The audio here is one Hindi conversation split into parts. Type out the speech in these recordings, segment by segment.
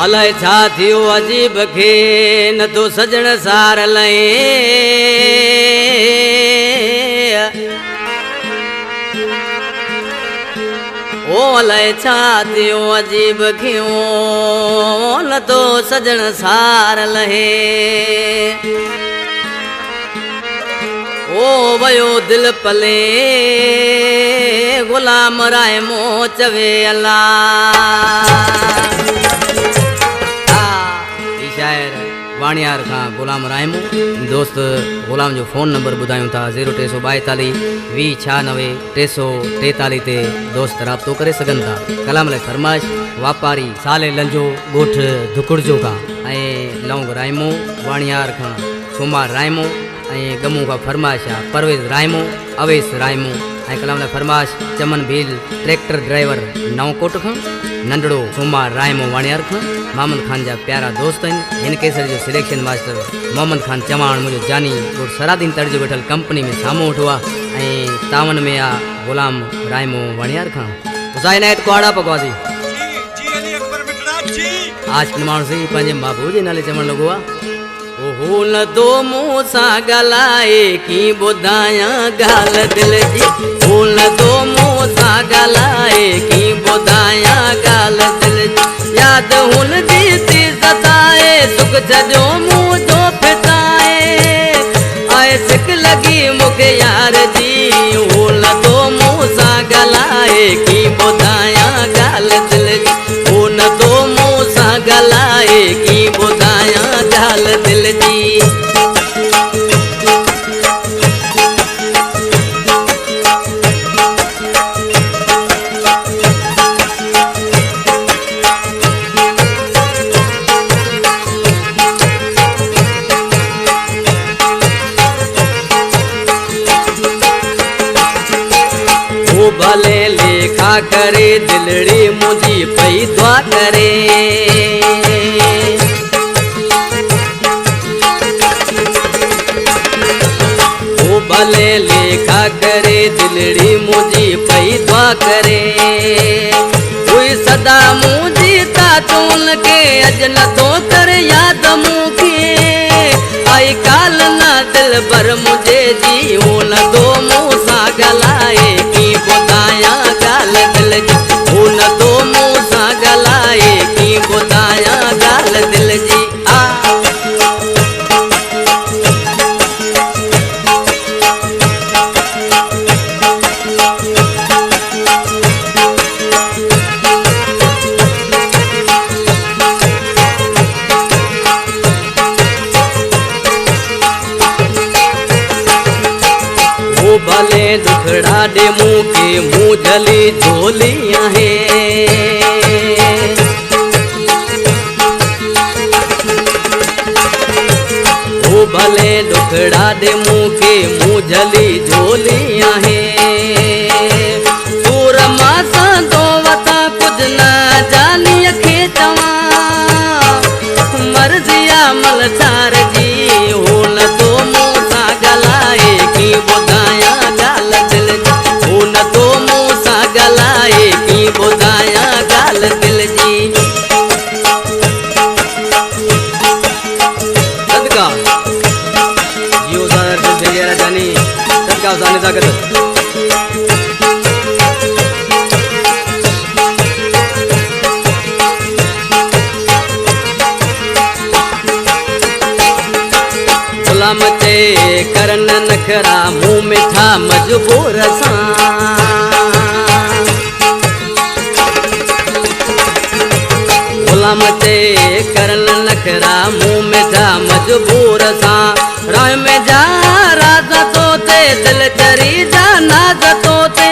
अलाए छा थियो अजीब खे न तो सजण सार लए ओ अलाए छा थियो अजीब खे न तो सजण सार लहे ओ वयो दिल पले गुलाम रायमो चवे अल्लाह शायर वाणियार खां गुलाम रायमो दोस्त गुलाम जो फोन नंबर बुधायूं था 0342 2096 343 ते दोस्त राब्तो करे सघन था। कलाम लाइ फरमाइश वापारी साले लंजो गोठ धुकुड़जो खां ऐं लौंग रायमो वाणियार खां सोमार रायमो ऐं गमू खां फरमाइश आहे परवेज़ रायमो अवेश रायमो ऐं कलाम लाइ फरमाइश चमन भील ट्रैक्टर ड्राइवर नवकोट खां नंढड़ो सोमार रायमो वाणियार खां मोहम्मद खान जा प्यारा दोस्त आहिनि। हिन केसर जो सिलेक्शन मास्टर मोहम्मद खान चवाण मुंहिंजो जानी और सरादीन तर्ज वेठल कंपनी में साम्हूं वेठो आहे ऐं तावन में आहे गुलाम रायमो वाणियार खां हुसैन आयत कुआड़ा पकवासी आज माण्हू सही पंहिंजे बाबू जे नाले चवणु लॻो आहे ओहो न दो मुंहुं सां ॻाल्हाए की ॿुधायां ॻाल्हि दिलि जी हो न दो मुंहुं सां ॻाल्हाए की ॿुधायां ॻाल्हि दिलि जी यादि हुनजी थी सताए सुख छॾियो मुंहुं जो फिटाए आए सिक लॻी मूंखे यार जी हो न दो मुंहुं सां ॻाल्हाए की ॿुधायां ॻाल्हि दिलि जी हो न दो मुंहुं सां ॻाल्हाए की ॿुधायां ॻाल्हि दिलि जी भले लेखा करे दिलड़ी मुझी पई दुआ करे ओ भले लेखा करे दिलड़ी मुझी पई दुआ करे कोई सदा मुझी तातून के अज न तो कर याद मुखे आई काल ना दिल भर मुझे जी हो न दो मुंह सा गलाए की ॿुधायां ॻाल्हि दिलि जी हो न दो मुंह सां ॻाल्हाए की ॿुधायां ॻाल्हि दिलि जी भले दुखड़ा दे मुँह के मुँह जली झोली आहे ओ भले दुखड़ा दे मुँह के मुँह जली झोली आहे सूर मासा दो वता कुछ न जानी खे चवा मर्जिया मलचार जी हो न तो मुँह सा गलाए की ॿुधायां ॻाल्हि दिलि जी हो न तो मुंहुं सां ॻाल्हाए की ॿुधायां ॻाल्हि दिलि जी सदका जियो सार दिल से जानी सदका जाने ताकत गुलाम ते करन नखरा मुंह मिठा मजबूर सां गुलाम ते करन नखरा मुंह मिठा मजबूर सां राह में जा राज तो ते दिल चरी जा नाज तो ते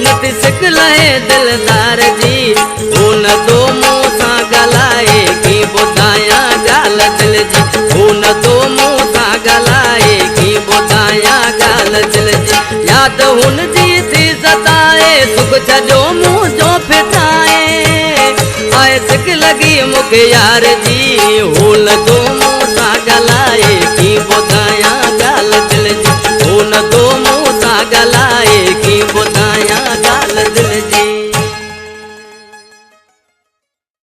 नथी सिक लहे दिलदार जी हो न दो मुंह सां ॻाल्हाए की ॿुधायां ॻाल्हि दिलि जी हो न दो मुंह सां ॻाल्हाए की ॿुधायां ॻाल्हि दिलि जी यादि हुनजी थी सताए सुख छॾियो मुंहुं जो फिटाए आए सिक लॻी मूंखे यार जी हो न दो